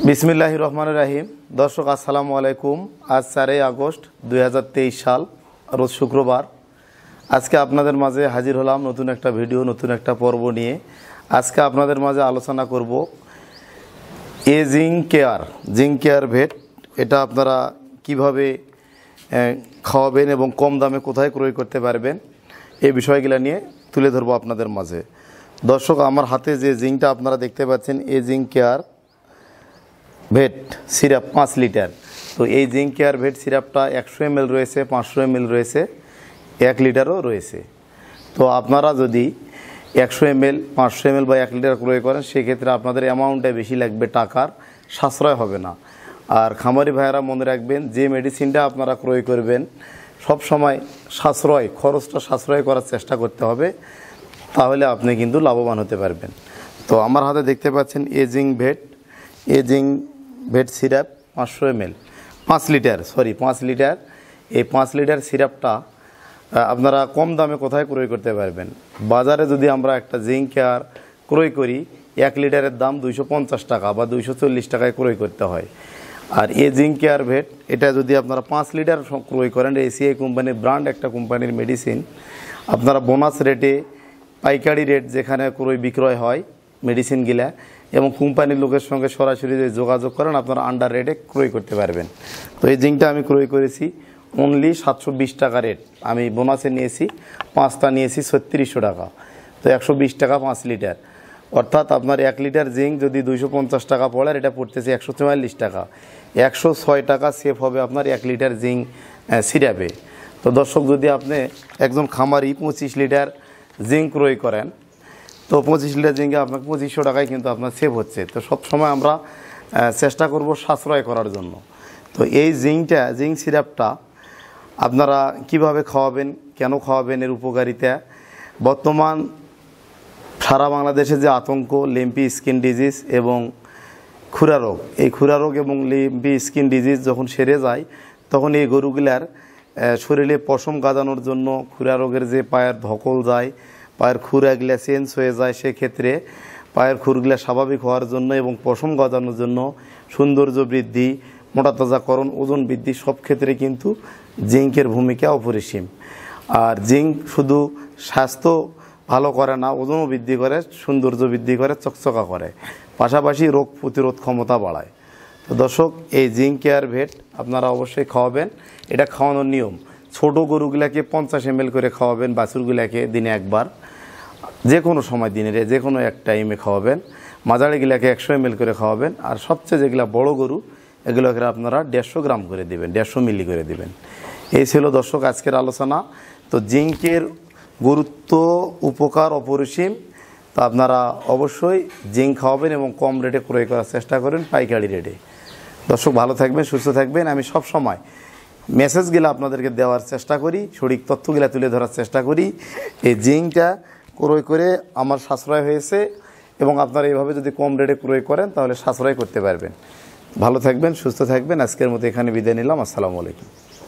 বিসমিল্লাহির রহমানির রহিম। দর্শক আসসালামু আলাইকুম। আজ 4 আগস্ট 2023 সাল, রোজ শুক্রবার। আজকে আপনাদের মাঝে হাজির হলাম নতুন একটা ভিডিও, নতুন একটা পর্ব নিয়ে। আজকে আপনাদের মাঝে আলোচনা করব জিঙ্ক কেয়ার ভেট। এটা আপনারা কিভাবে খাওয়াবেন এবং কম দামে কোথায় ক্রয় করতে পারবেন, এই বিষয়গুলো নিয়ে তুলে ধরবো আপনাদের মাঝে। দর্শক, আমার হাতে যে জিঙ্কটা আপনারা দেখতে পাচ্ছেন, জিঙ্ক কেয়ার ভেট সিরাপ 5 লিটার। তো এই জিঙ্ক কেয়ার ভেট সিরাপটা 100 ml রয়েছে, 500 ml রয়েছে, 1 লিটারও রয়েছে। তো আপনারা যদি 100 ml, 500 ml বা 1 লিটার ক্রয় করেন, সেক্ষেত্রে আপনাদের অ্যামাউন্টটা বেশি লাগবে, টাকার সাশ্রয় হবে না। আর খামারি ভাইয়েরা মনে রাখবেন, যে মেডিসিনটা আপনারা ক্রয় করবেন সব সময় খরচটা সাশ্রয় করার চেষ্টা করতে হবে, তাহলে আপনি কিন্তু লাভবান হতে পারবেন। তো আমার হাতে দেখতে পাচ্ছেন জিঙ্ক ভেট সিরাপ 500 ml, 5 লিটার। এই 5 লিটার সিরাপটা আপনারা কম দামে কোথায় ক্রয় করতে পারবেন? বাজারে যদি আমরা একটা জিঙ্ক কেয়ার ক্রয় করি, 1 লিটারের দাম 250 টাকা বা 240 টাকায় ক্রয় করতে হয়। আর জিঙ্ক কেয়ার ভেট, এটা যদি আপনারা 5 লিটার ক্রয় করেন, এসিআই কোম্পানির ব্র্যান্ড একটা কোম্পানির মেডিসিন, আপনারা বোনাস রেটে, পাইকারি রেট যেখানে ক্রয় বিক্রয় হয় মেডিসিনগুলা, এবং কোম্পানির লোকের সঙ্গে সরাসরি যোগাযোগ করেন, আপনারা আন্ডার রেটে ক্রয় করতে পারবেন। তো এই জিঙ্কটা আমি ক্রয় করেছি অনলি 720 টাকা রেট। আমি বোনাসে নিয়েছি, 5টা নিয়েছি 3600 টাকা। তো 120 টাকা 5 লিটার, অর্থাৎ আপনার 1 লিটার জিঙ্ক যদি 250 টাকা পড়ে, আর এটা পড়তেছে 144 টাকা। 106 টাকা সেভ হবে আপনার 1 লিটার জিঙ্ক সিরাপে। তো দর্শক, যদি আপনি একজন খামারি 25 লিটার জিঙ্ক ক্রয় করেন, তো 25 লিটার জিঙ্কে আপনার 2500 টাকায় কিন্তু আপনার সেভ হচ্ছে। তো সব সময় আমরা চেষ্টা করব সাশ্রয় করার জন্য। তো এই জিঙ্ক সিরাপটা আপনারা কিভাবে খাওয়াবেন, কেন খাওয়াবেন, এর উপকারিতা। বর্তমান সারা বাংলাদেশে যে আতঙ্ক, লিম্পি স্কিন ডিজিজ এবং খুরা রোগ, এই খুরা রোগ এবং লিম্পি স্কিন ডিজিজ যখন সেরে যায়, তখন এই গরুগুলার শরীরে পশম গাঁদানোর জন্য, খুরা রোগের যে পায়ের ধকল যায়, পায়ের খুরগুলা চেঞ্জ হয়ে যায়, সেক্ষেত্রে পায়ের খুরগুলা স্বাভাবিক হওয়ার জন্য এবং পশম গজানোর জন্য, সৌন্দর্য বৃদ্ধি, মোটা তাজাকরণ, ওজন বৃদ্ধি, সব ক্ষেত্রে কিন্তু জিঙ্কের ভূমিকা অপরিসীম। আর জিঙ্ক শুধু স্বাস্থ্য ভালো করে না, ওজনও বৃদ্ধি করে, সৌন্দর্য বৃদ্ধি করে, চকচকা করে, পাশাপাশি রোগ প্রতিরোধ ক্ষমতা বাড়ায়। তো দর্শক, এই জিঙ্ক কেয়ার ভেট আপনারা অবশ্যই খাওয়াবেন। এটা খাওয়ানোর নিয়ম, ছোটো গরুগুলাকে 50 ml করে খাওয়াবেন, বাছুরগুলাকে দিনে একবার, যে কোনো সময় দিনের যে কোনো এক টাইমে খাওয়াবেন। মাঝারিগুলাকে 100 ml করে খাওয়াবেন। আর সবচেয়ে যেগুলা বড় গরু, এগুলোকে আপনারা 150 গ্রাম করে দেবেন, 150 মিলি করে দেবেন। এই ছিল দর্শক আজকের আলোচনা। তো জিঙ্কের গুরুত্ব, উপকার অপরিসীম। তো আপনারা অবশ্যই জিঙ্ক খাওয়াবেন এবং কম রেটে ক্রয় করার চেষ্টা করেন, পাইকারি রেটে। দর্শক, ভালো থাকবেন, সুস্থ থাকবেন। আমি সব সময় মেসেজগুলো আপনাদেরকে দেওয়ার চেষ্টা করি, সঠিক তথ্যগুলো তুলে ধরার চেষ্টা করি। এই জিঙ্কটা ক্রয় করে আমার সাশ্রয় হয়েছে, এবং আপনারা এইভাবে যদি কম রেটে ক্রয় করেন, তাহলে সাশ্রয় করতে পারবেন। ভালো থাকবেন, সুস্থ থাকবেন। আজকের মতো এখানে বিদায় নিলাম। আসসালামু আলাইকুম।